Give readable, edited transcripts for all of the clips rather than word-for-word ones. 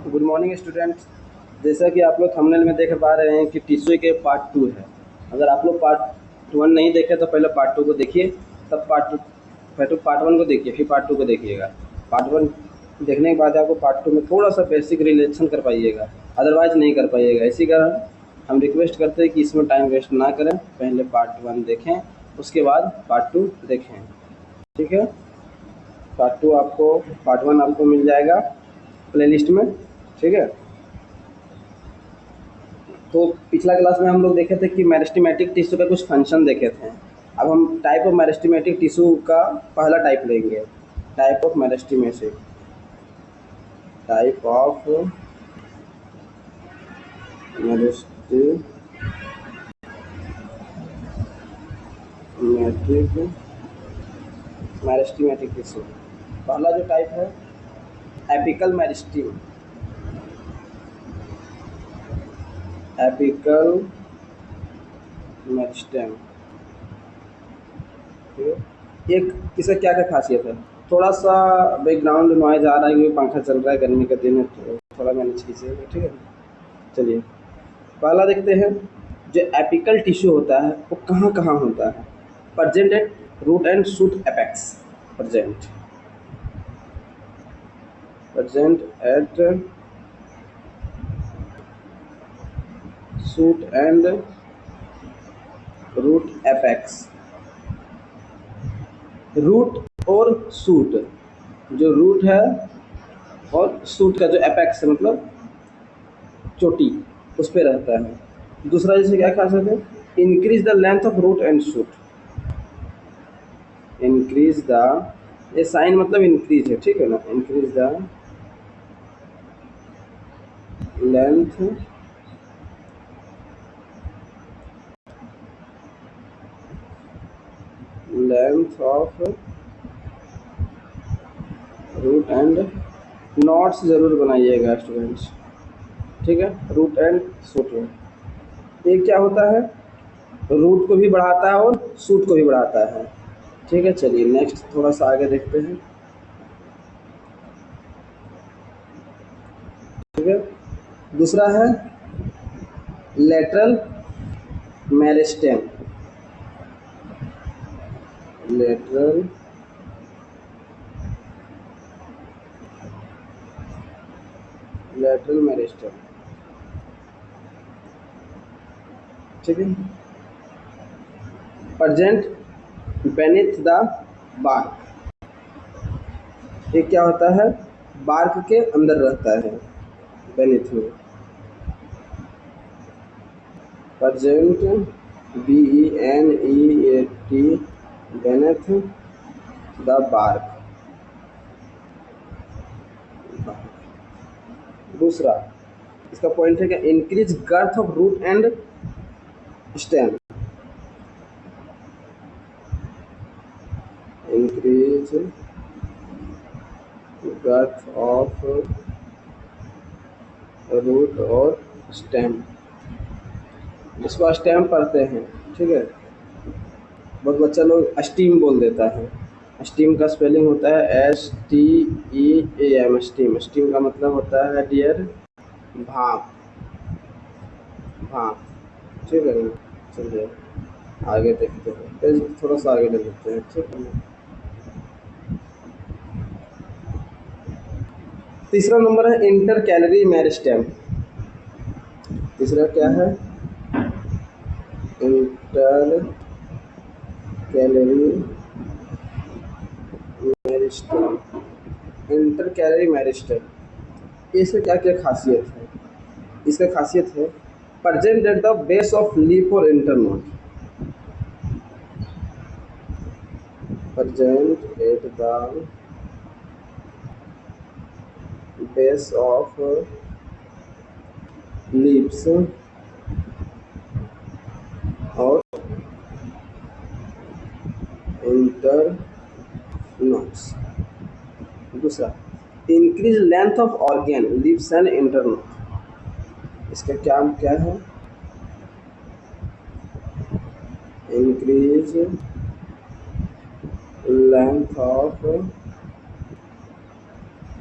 Good morning students. जैसा कि आप लोग थंबनेल में देख पा रहे हैं कि टिश्यू के पार्ट 2 है। अगर आप लोग पार्ट 1 नहीं देखे तो पहले पार्ट 2 को देखिए, तब पार्ट 1 को देखिए, फिर पार्ट 2 को देखिएगा। पार्ट 1 देखने के बाद आपको पार्ट 2 में थोड़ा सा बेसिक रिलेशन कर पाइएगा, अदरवाइज नहीं कर पाइएगा। इसी कारण हम रिक्वेस्ट करते हैं कि इसमें टाइम वेस्ट ना करें, पहले पार्ट 1 देखें, उसके बाद पार्ट 2 देखें। ठीक है, पार्ट 1 आपको मिल जाएगा प्लेलिस्ट में। ठीक है, तो पिछला क्लास में हम लोग देखे थे कि मेरिस्टेमेटिक टिश्यू का कुछ फंक्शन देखे थे। अब हम टाइप ऑफ मेरिस्टेमेटिक टिश्यू का पहला टाइप लेंगे। Type of meristematic meristematic tissue. पहला जो टाइप है एपिकल मेरिस्टेम। एपिकल मेरिस्टेम एक इसका क्या क्या खासियत है। थोड़ा सा बैकग्राउंड नॉइज आ रहा है क्योंकि पंखा चल रहा है, गर्मी का दिन है, तो थोड़ा मैनेज कीजिएगा। ठीक है, चलिए पहला देखते हैं। जो एपिकल टिश्यू होता है वो कहाँ कहाँ होता है। Present at root and shoot apex. Present at shoot and root apex. Root और शूट, जो रूट है और शूट का जो एपेक्स है मतलब चोटी, उस पे रहता है। दूसरा जैसे क्या खासियत है, increase the length of root and shoot. Increase the, ये साइन मतलब इंक्रीज है, ठीक है ना। Increase the length of root and, notes जरूर बनाइएगा स्टूडेंट्स। ठीक है, रूट एंड शूट में ये क्या होता है, रूट को भी बढ़ाता है और शूट को भी बढ़ाता है। ठीक है, चलिए नेक्स्ट थोड़ा सा आगे देखते हैं। ठीक है, दूसरा है लेटरल मेरिस्टेम। Lateral meristem. ठीक है, प्रेजेंट बेनिथ द बार्क। ये क्या होता है, बार्क के अंदर रहता है, बेनिथ में। Present BENEAT beneath the bark. दूसरा इसका पॉइंट है कि increase girth of root and stem. Increase girth of root और स्टेम, इसको स्टेम पढ़ते हैं। ठीक है, बहुत बच्चा लोग स्टीम बोल देता है। स्टीम का स्पेलिंग होता है STEAM। स्टीम, स्टीम का मतलब होता है डियर भाप, भाप। ठीक है, चलिए आगे देखते हैं, पेज थोड़ा सा आगे ले लेते हैं। ठीक है, तीसरा नंबर है इंटर कैलरी मेरिस्टेम। तीसरा क्या है, intercalary meristem. Intercalary meristem, इसका क्या क्या खासियत है। इसका खासियत है present at the base of leaf और internode. Present at the base of leaves और इंटरनोड्स। दूसरा increase length of organ leaves and internode. इसका क्या है, इंक्रीज लेंथ ऑफ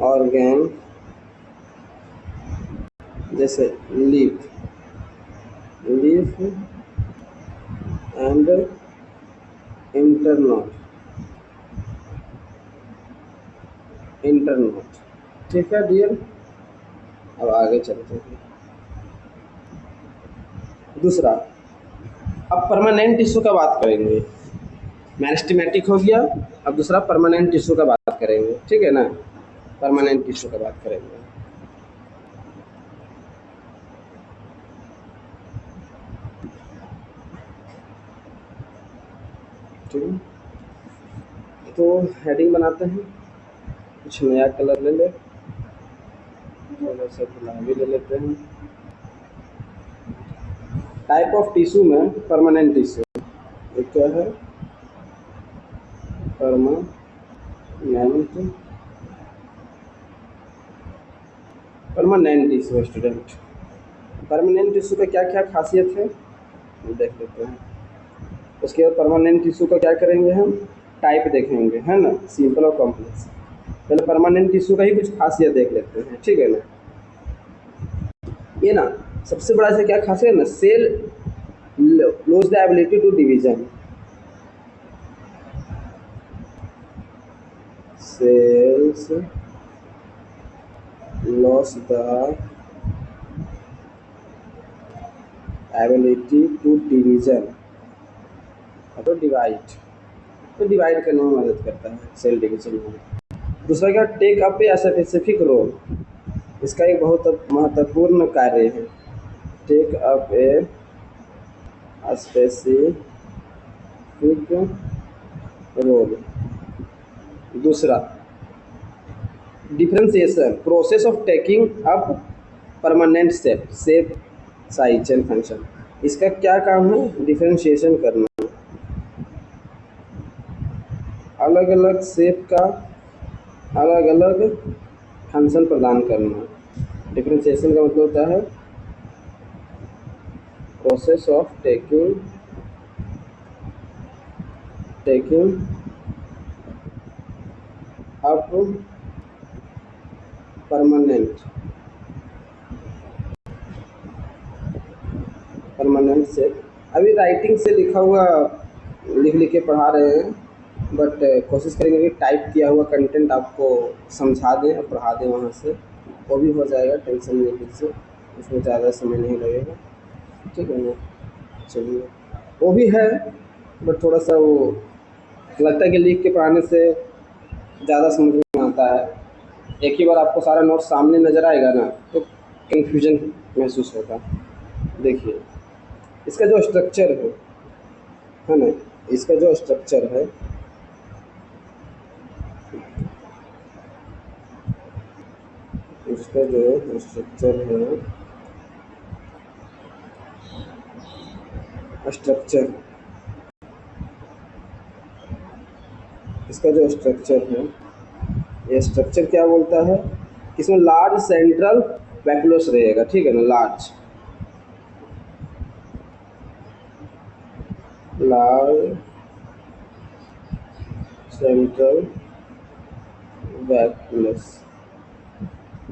ऑर्गेन जैसे leaf, leaf and internode, internode. ठीक है डियर, अब आगे चलते हैं। दूसरा, अब परमानेंट टिश्यू का बात करेंगे। मैरिस्टेमेटिक हो गया, अब दूसरा परमानेंट टिश्यू का बात करेंगे, ठीक है ना। परमानेंट टिश्यू का बात करेंगे। ठीक है, तो हेडिंग बनाते हैं, कुछ नया कलर ले ले, थोड़ा सा गुलाबी ले लेते हैं। टाइप ऑफ टिश्यू में परमानेंट टिश्यू, ये क्या है, permanent, permanent tissue student. Permanent tissue का क्या क्या खासियत है देख लेते हैं। उसके बाद परमानेंट टिश्यू का क्या करेंगे, हम टाइप देखेंगे, है ना, सिंपल और कॉम्प्लेक्स। पहले परमानेंट टिश्यू का ही कुछ खासियत देख लेते हैं, ठीक है ना। ये ना सबसे बड़ा से क्या खासियत है ना, cell lose the ability to division, cells loss the ability to division, तो डिवाइड, तो डिवाइड करने में मदद करता है सेल डिवीजन में। दूसरा क्या, take up a specific role, इसका एक बहुत महत्वपूर्ण कार्य है, take up a specific role. दूसरा, differentiation, process of taking up permanent shape, shape size and function. इसका क्या काम है, डिफरेंशिएशन करना, अलग अलग शेप का अलग अलग फंक्शन प्रदान करना। डिफरेंशिएशन का मतलब होता है process of taking up permanent shape. अभी राइटिंग से लिखा हुआ लिख लिख के पढ़ा रहे हैं, बट कोशिश करेंगे कि टाइप किया हुआ कंटेंट आपको समझा दें और पढ़ा दें वहाँ से, वो भी हो जाएगा, टेंशन नहीं लीजिए, उसमें ज़्यादा समय नहीं लगेगा, ठीक है ना। चलिए, वो भी है, बट थोड़ा सा वो लगता है कि लिख के पढ़ाने से ज़्यादा समझ में आता है। एक ही बार आपको सारा नोट सामने नज़र आएगा ना, तो कन्फ्यूजन महसूस होगा। देखिए, इसका जो स्ट्रक्चर है ना, इसका जो स्ट्रक्चर है, इसका जो स्ट्रक्चर है, स्ट्रक्चर, इसका जो स्ट्रक्चर है, ये स्ट्रक्चर क्या बोलता है, इसमें लार्ज सेंट्रल वैक्यूलस रहेगा, ठीक है ना, large central vacuoles.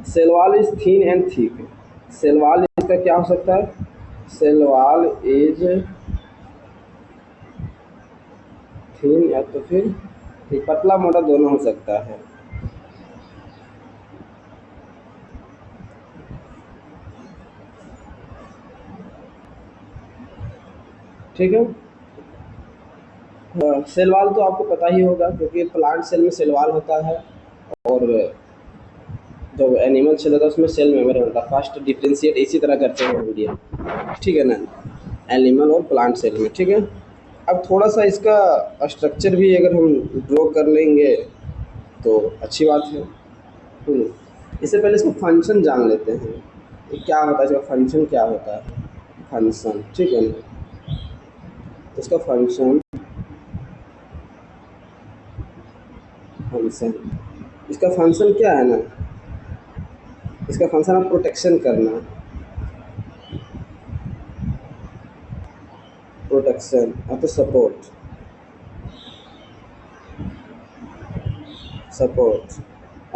Cell wall is thin and thick, cell wall इसका क्या हो सकता है, सेल वॉल इज थिन या तो फिर पतला मोटा दोनों हो सकता है। ठीक है, सेल वॉल तो आपको पता ही होगा, क्योंकि प्लांट सेल में सेल वॉल होता है, और जब एनिमल सेल होता है उसमें सेल मेम्ब्रेन होता है। फर्स्ट डिफ्रेंशिएट इसी तरह करते हैं वीडियो, ठीक है ना, एनिमल और प्लांट सेल में, ठीक है। अब थोड़ा सा इसका स्ट्रक्चर भी अगर हम ड्रॉ कर लेंगे तो अच्छी बात है। इससे पहले इसको फंक्शन जान लेते हैं, ये क्या होता है, इसका फंक्शन क्या होता है, फंक्शन, ठीक है ना। इसका फंक्शन फंक्शन इसका फंक्शन क्या है ना, इसका फंक्शन है प्रोटेक्शन करना, प्रोटेक्शन या तो support,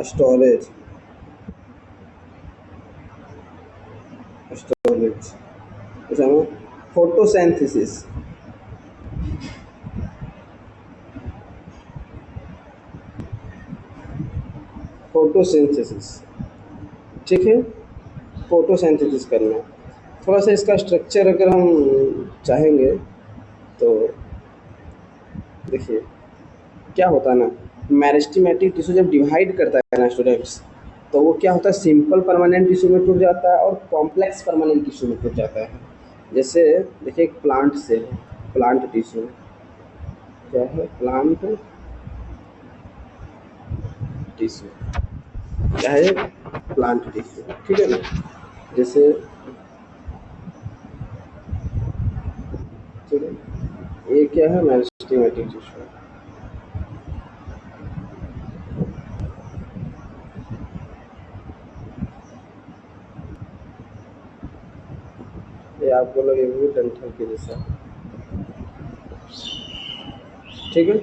storage, knowledge, photosynthesis, photosynthesis, ठीक है, फोटोसिंथेसिस करना। थोड़ा सा इसका स्ट्रक्चर अगर हम चाहेंगे तो देखिए क्या होता है ना, मेरिस्टेमेटिक टिश्यू जब डिवाइड करता है ना स्टूडेंट्स, तो वो क्या होता है, सिंपल परमानेंट टिश्यू में टूट जाता है और कॉम्प्लेक्स परमानेंट टिश्यू में टूट जाता है। जैसे देखिए एक प्लांट से, प्लांट टिश्यू क्या है, प्लांट टिश्यू क्या है, प्लांट टिश्यू, ठीक है ना। जैसे ठीक है, ये क्या है, मेरिस्टेमेटिक टिश्यू। ये आपको लगे हुए डंठल के जैसा, ठीक है।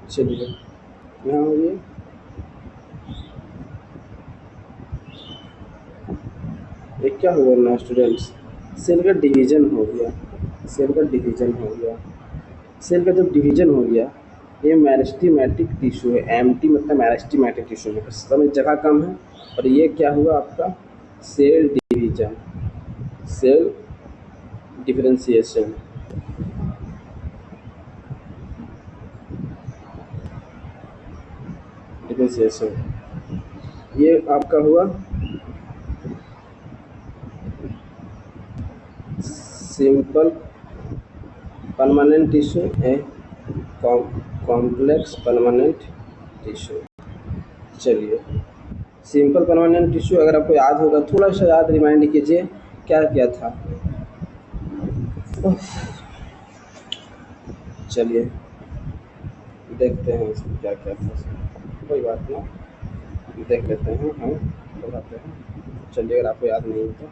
चलिए यहाँ ये क्या हुआ ना स्टूडेंट्स, सेल का डिवीजन हो गया, सेल का डिवीजन हो गया। सेल का जब डिवीजन हो गया, ये मेरिस्टेमेटिक टिश्यू है, एम्प्टी मतलब मेरिस्टेमेटिक टिश्यू में समय जगह कम है, और ये क्या हुआ आपका, cell division, cell differentiation, differentiation ये आपका हुआ सिंपल परमानेंट टिश्यू है, कॉम्प्लेक्स परमानेंट टिश्यू। चलिए सिंपल परमानेंट टिश्यू अगर आपको याद होगा, थोड़ा सा याद रिमाइंड कीजिए क्या क्या था। चलिए देखते हैं इसमें क्या क्या था, कोई बात नहीं, देख लेते हैं हम, बताते हैं। चलिए अगर आपको याद नहीं तो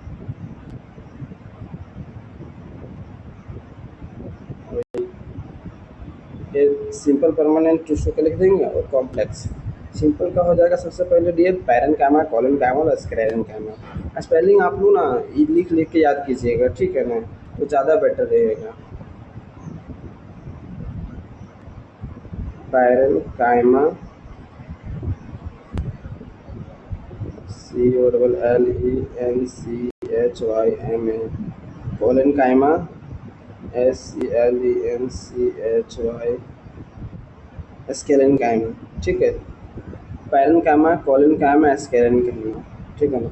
ये सिंपल परमानेंट टिश्यू का लिख देंगे, और कॉम्प्लेक्स सिंपल का हो जाएगा सबसे पहले डी पैरेन्काइमा, कोलेनकाइमा और स्क्लेरेन्काइमा। स्पेलिंग आप लोग ना लिख लिख के याद कीजिएगा, ठीक है ना, तो ज़्यादा बेटर रहेगा। पैरेन्काइमा COLLENCHYMA, कोलेनकाइमा SCLENCHY, स्केलेनकाइमा, ठीक है। पैरेन्काइमा, कोलेनकाइमा, स्केलेनकाइमा, ठीक है ना।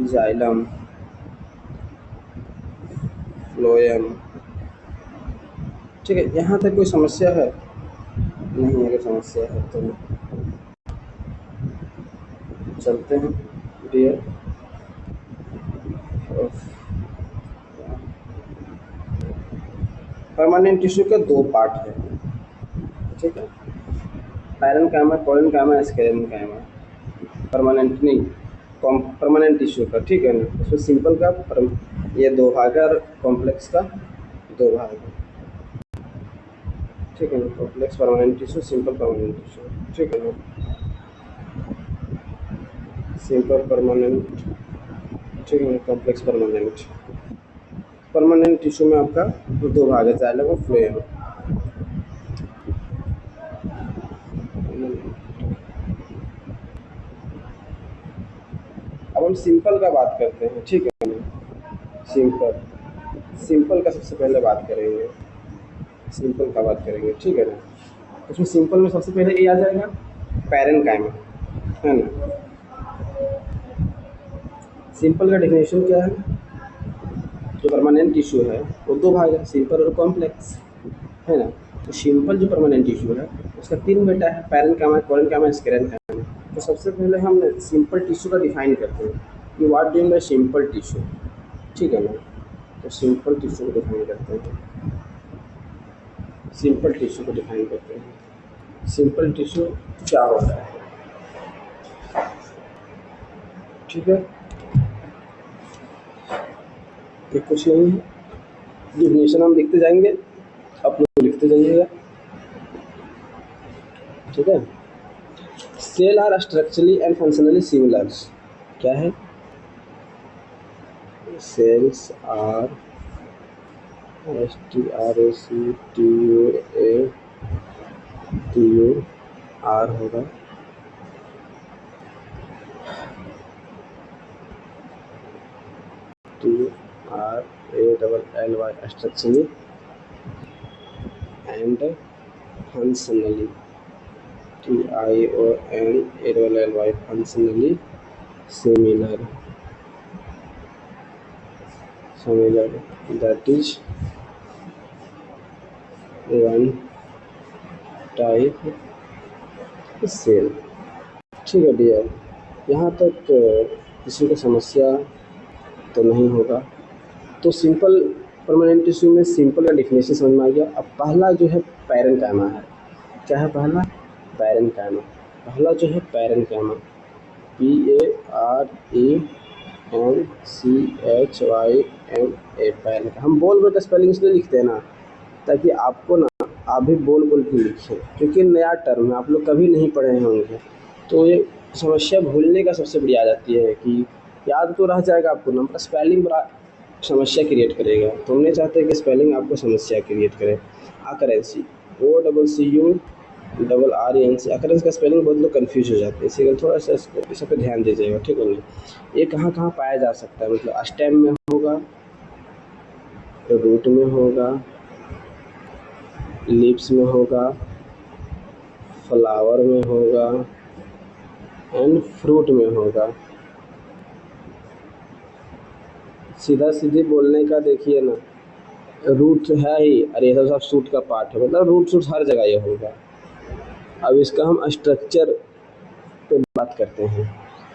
जाइलम, फ्लोएम, ठीक है। यहाँ तक कोई समस्या है? नहीं, अगर समस्या है तो चलते हैं डियर। परमानेंट टिश्यू के दो पार्ट है, ठीक है, पैरेन्काइमा, कोलेनकाइमा, स्केलेनकाइमा। परमानेंट नहीं, परमानेंट टिश्यू का, ठीक है ना। उसमें सिंपल का ये दो भाग है, और कॉम्प्लेक्स का दो भाग है, ठीक है ना। Complex permanent tissue, simple permanent tissue, ठीक है ना। सिंपल परमानेंट, ठीक है, कॉम्प्लेक्स परमानेंट। परमानेंट टिश्यू में आपका दो भाग है, जाइलम और फ्लोएम। अब हम सिंपल का बात करते हैं, ठीक है ना। सिंपल, सिंपल का सबसे पहले बात करेंगे, सिंपल का बात करेंगे, ठीक है ना। उसमें सिंपल में सबसे पहले ये आ जाएगा पैरेन्काइमा, है ना। सिंपल का डेफिनेशन क्या है, जो परमानेंट टिश्यू है वो दो भाग है, सिंपल और कॉम्प्लेक्स, है ना। तो सिंपल जो परमानेंट टिश्यू है उसका तीन बेटा है, पैरेन्काइमा, कोलेनकाइमा, स्क्लेरेन्काइमा। तो सबसे पहले हम सिंपल टिश्यू का डिफाइन करते हैं कि what do by simple tissue, ठीक है ना। तो सिंपल टिश्यू को डिफाइन करते हैं, सिंपल टिश्यू को डिफाइन करते हैं। सिंपल टिश्यू क्या होता है, ठीक है, ये कुछ नहीं है, डिफिनेशन हम लिखते जाएंगे, आप लोग लिखते जाइएगा, ठीक है। Cell are structurally and functionally similar, क्या है? सेल्स आर STRACTUATUR होगा, TRALLY structurally and functionally TIONALLY functionally similar that is one type cell. ठीक है डियर, यहाँ तक किसी को समस्या तो नहीं होगा। तो सिंपल परमानेंट टिश्यू में सिंपल का डिफिनेशन समझ में आ गया। अब पहला जो है पैरेन्काइमा है, क्या है पहला? पैरेन्काइमा। पहला जो है पैरेन्काइमा, PARENCHYMA, पैरेन्काइमा। हम बोल बोल का स्पेलिंग इसलिए लिखते हैं ना, ताकि आपको ना आप भी बोल बोल के लिखें, क्योंकि नया टर्म है, आप लोग कभी नहीं पढ़े होंगे, तो ये समस्या भूलने का सबसे बड़ी आ जाती है कि याद तो रह जाएगा आपको ना, स्पेलिंग बड़ा समस्या क्रिएट करेगा। तो हम नहीं चाहते कि स्पेलिंग आपको समस्या क्रिएट करे। अकरेंसी, OCCURRENC, अकरेंस का स्पेलिंग बहुत लोग कन्फ्यूज हो जाते हैं, इसीलिए थोड़ा सा इस पर ध्यान दीजिएगा, ठीक है ना। ये कहाँ कहाँ पाया जा सकता है, मतलब स्टेम में होगा, रूट में होगा, लीव्स में होगा, फ्लावर में होगा एंड फ्रूट में होगा। सीधा सीधी बोलने का देखिए ना, रूट है ही, अरे ये सब सूट का पार्ट है, मतलब रूट सूट हर जगह ये होगा। अब इसका हम स्ट्रक्चर पे बात करते हैं,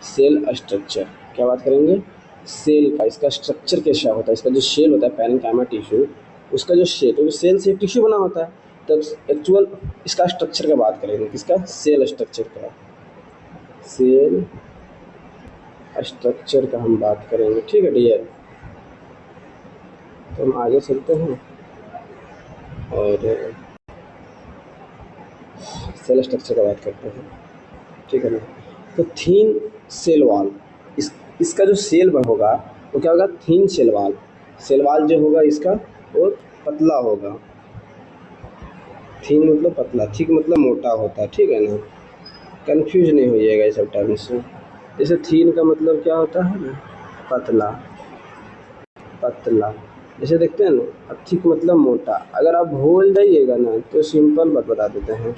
सेल स्ट्रक्चर। क्या बात करेंगे? सेल का, इसका स्ट्रक्चर कैसा होता है, इसका जो शेल होता है पैरेन्काइमा टिश्यू, उसका जो शेल, तो सेल से टिश्यू बना होता है, तो एक्चुअल इसका स्ट्रक्चर का बात करेंगे, किसका? सेल स्ट्रक्चर का। सेल स्ट्रक्चर का हम बात करेंगे, ठीक है डियर। तो हम आगे चलते हैं और सेल स्ट्रक्चर का बात करते हैं, ठीक है ना। तो थीन सेल वॉल, इसका जो सेल होगा वो क्या होगा? थीन सेल वॉल। सेल वॉल जो होगा इसका वो पतला होगा। थीन मतलब पतला, थिक मतलब मोटा होता है, ठीक है ना। कंफ्यूज नहीं होइएगा ये सब टर्म्स से। जैसे थीन का मतलब क्या होता है ना, पतला, पतला जैसे देखते हैं ना। अब थिक मतलब मोटा, अगर आप भूल जाइएगा ना तो सिंपल बात बता देते हैं,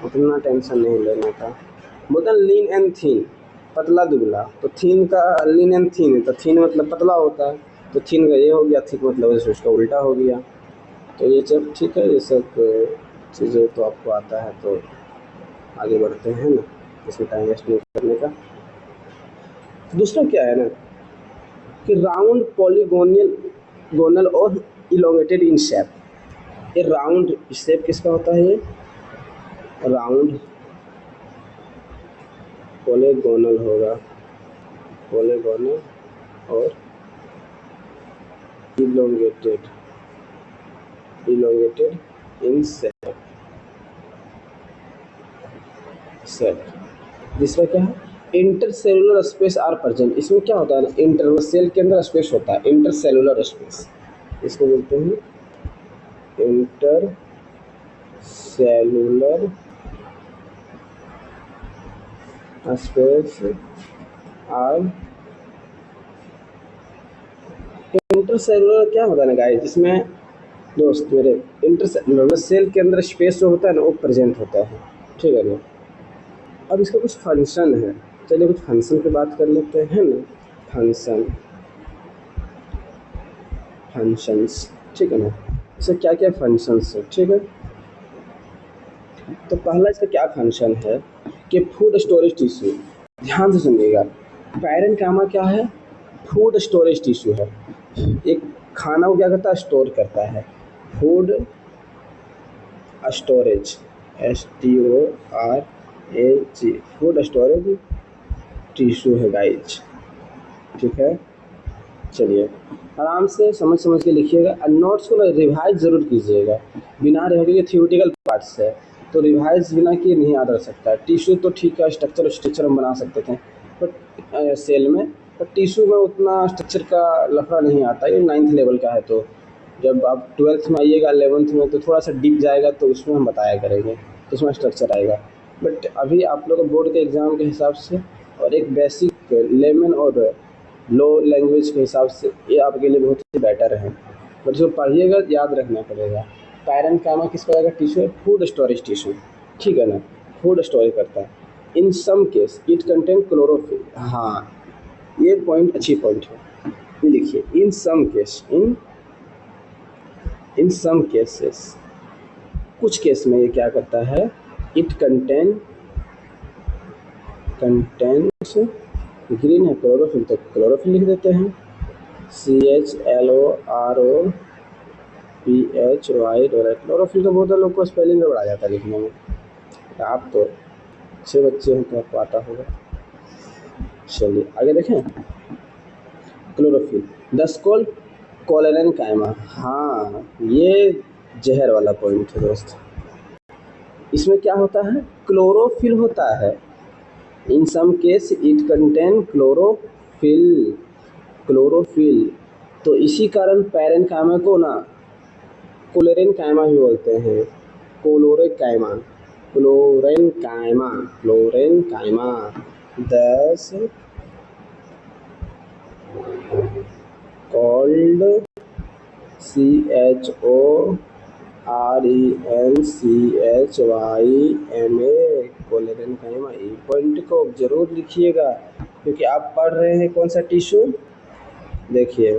उतना टेंशन नहीं लेने का। बोलते हैं लीन एंड थीन, पतला दुबला, तो थीन का लीन एंड थीन है, तो थीन मतलब पतला होता है, तो थीन का ये हो गया, थिक मतलब जैसे उसका उल्टा हो गया। तो ये सब ठीक है, ये सब चीज़ें तो आपको आता है, तो आगे बढ़ते हैं ना, इसमें टाइम वेस्ट नहीं करने का। दूसरा क्या है ना कि राउंड पॉलीगोनल और इलोंगेटेड इन शेप। ये राउंड शेप किसका होता है? ये राउंड पॉलीगोनल होगा, पॉलीगोनल और इलोंगेटेड इन शेप। दूसरा क्या है? Intercellular space are present. इसमें क्या होता है ना, इंटर सेल के अंदर स्पेस होता है, इंटरसेलुलर स्पेस, इसको बोलते हैं इंटर सेलुलर स्पेस। और इंटरसेलुलर क्या होता है ना गाइस, जिसमें दोस्त मेरे इंटरसेलुलर सेल के अंदर स्पेस जो होता है ना वो प्रेजेंट होता है, ठीक है ना। अब इसका कुछ फंक्शन है, चलिए कुछ फंक्शन पे बात कर लेते हैं ना। फंक्शंस, ठीक है ना। इससे क्या क्या फंक्शंस है, ठीक है। तो पहला इसका क्या फंक्शन है कि फूड स्टोरेज टिश्यू, ध्यान से सुनिएगा। पैरेन्काइमा क्या है? फूड स्टोरेज टिश्यू है। एक खाना को क्या करता है? स्टोर करता है। Food storage, STORAG, food storage tissue है गाइज, ठीक है। चलिए आराम से समझ समझ के लिखिएगा और नोट्स को ना रिवाइज ज़रूर कीजिएगा। बिना रिवाइज के थियोरेटिकल पार्ट्स है तो रिवाइज बिना किए नहीं याद रह सकता है। टिश्यू तो ठीक है, स्ट्रक्चर स्ट्रक्चर हम बना सकते थे बट सेल में, पर टिश्यू में उतना स्ट्रक्चर का लफड़ा नहीं आता, ये 9th लेवल का है। तो जब आप 12th में आइएगा 11th में तो थोड़ा सा डीप जाएगा तो उसमें हम बताया करेंगे, तो उसमें स्ट्रक्चर आएगा। बट अभी आप लोग बोर्ड के एग्ज़ाम के हिसाब से और एक बेसिक लेमन और लो लैंग्वेज के हिसाब से ये आपके लिए बहुत ही बेटर है। बट जो पढ़िएगा याद रखना पड़ेगा। पैरेन्काइमा किस प्रकार का टिश्यू है? फूड स्टोरेज टिश्यू, ठीक है ना, फूड स्टोरेज करता है। In some case it contain chlorophyll. हाँ, ये पॉइंट अच्छी पॉइंट है, ये लिखिए। In some case, in some cases, कुछ केस में ये क्या करता है? इट कंटेन्स ग्रीन है क्लोरोफिल, तो क्लोरोफिल लिख देते हैं। CHLOROPHY क्लोरोफिल का बहुत लोग को स्पेलिंग गड़बड़ा जाता है लिखने में। आप तो अच्छे बच्चे हैं तो आपको आता होगा। चलिए आगे देखें। क्लोरोफिल दस कोल कोलेरेनकाइमा। हाँ, ये जहर वाला पॉइंट है दोस्त। इसमें क्या होता है? क्लोरोफिल होता है। In some case it contain chlorophyll. तो इसी कारण पैरेन्काइमा को ना कोलेरेनकाइमा भी बोलते हैं। Chlorenchyma 10 called CHORENCHYMA कोलेरेनकाइमा। ई पॉइंट को जरूर लिखिएगा क्योंकि आप पढ़ रहे हैं कौन सा टिश्यू। देखिए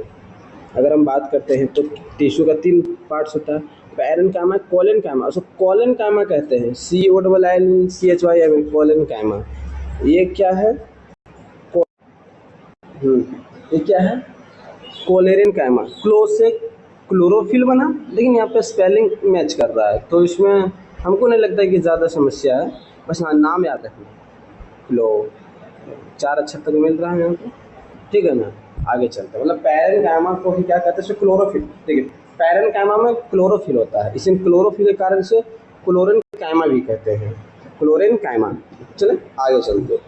अगर हम बात करते हैं तो टिश्यू का 3 पार्ट्स होता है, पैरेन्काइमा, कोलेनकाइमा। उसको कोलेनकाइमा कहते हैं, COLLCHYMA कोलेनकाइमा। ये क्या है? ये क्या है? कोलेरेनकाइमा। क्लो से क्लोरोफिल बना, लेकिन यहाँ पे स्पेलिंग मैच कर रहा है तो इसमें हमको नहीं लगता कि ज़्यादा समस्या है। बस हाँ, नाम याद रखना, क्लो, 4 अक्षर तक मिल रहा है यहाँ पे, ठीक है ना। आगे चलते हैं, मतलब पैरेन्काइमा को ही क्या कहते हैं? क्लोरोफिल। देखिए पैरेन्काइमा में क्लोरोफिल होता है, इसी क्लोरोफिल के कारण से क्लोरेनकाइमा भी कहते हैं, क्लोरेनकाइमा। चले आगे चलते हैं।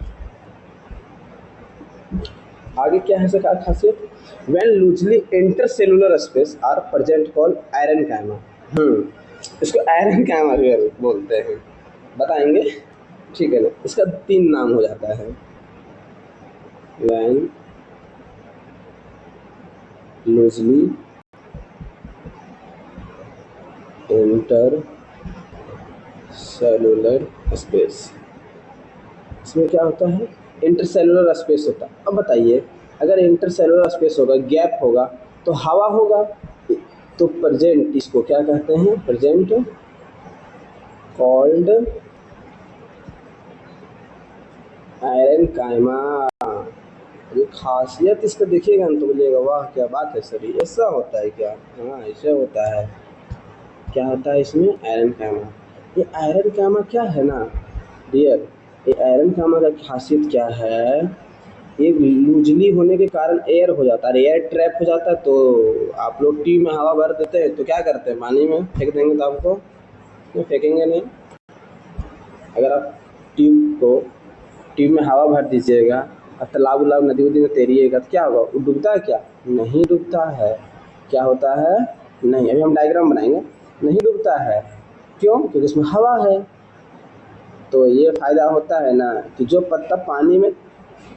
आगे क्या है इसका खासियत? When loosely intercellular space are present called aerenchyma. इसको आयरनकाइमा भी बोलते हैं, बताएंगे, ठीक है ना। इसका 3 नाम हो जाता है। व्हेन लूजली इंटरसेलुलर स्पेस, इसमें क्या होता है? इंटरसेलुलर स्पेस होता है। अब बताइए अगर इंटरसेलुलर स्पेस होगा, गैप होगा, तो हवा होगा, तो प्रेजेंट इसको क्या कहते हैं? Present called aerenchyma. ये खासियत इसका देखिएगा ना तो बोलिएगा वाह क्या बात है सर, ऐसा होता है क्या? हाँ ऐसा होता है। क्या होता है इसमें? आयरनकाइमा। ये आयरनकाइमा क्या है ना डियर, ये आयरनकाइमा का खासियत क्या है? ये लूजली होने के कारण एयर हो जाता है, एयर ट्रैप हो जाता है। तो आप लोग ट्यूब में हवा भर देते हैं तो क्या करते हैं? पानी में फेंक देंगे, तो आपको क्यों फेंकेंगे नहीं। अगर आप ट्यूब में हवा भर दीजिएगा और तालाब उलाब नदी उदी में तैरिएगा तो क्या होगा? वो डूबता है क्या? नहीं डूबता है। क्या होता है? नहीं, अभी हम डायग्राम बनाएंगे, नहीं डूबता है। क्यों? क्योंकि इसमें हवा है। तो ये फ़ायदा होता है ना कि जो पत्ता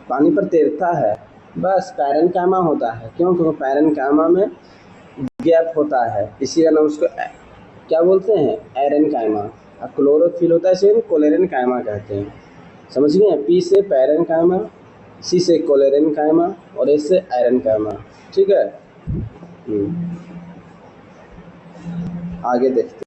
पानी पर तैरता है बस पैरेन्काइमा होता है। क्यों? क्योंकि पैरेन्काइमा में गैप होता है, इसी का नाम उसको क्या बोलते हैं? एरेनकाइमा। और क्लोरोफिल होता है इसे कोलेरेनकाइमा कहते हैं। समझ गए? पी से पैरेन्काइमा, सी से कोलेरेनकाइमा और एस से आयरनकाइमा, ठीक है। आगे देखते हैं।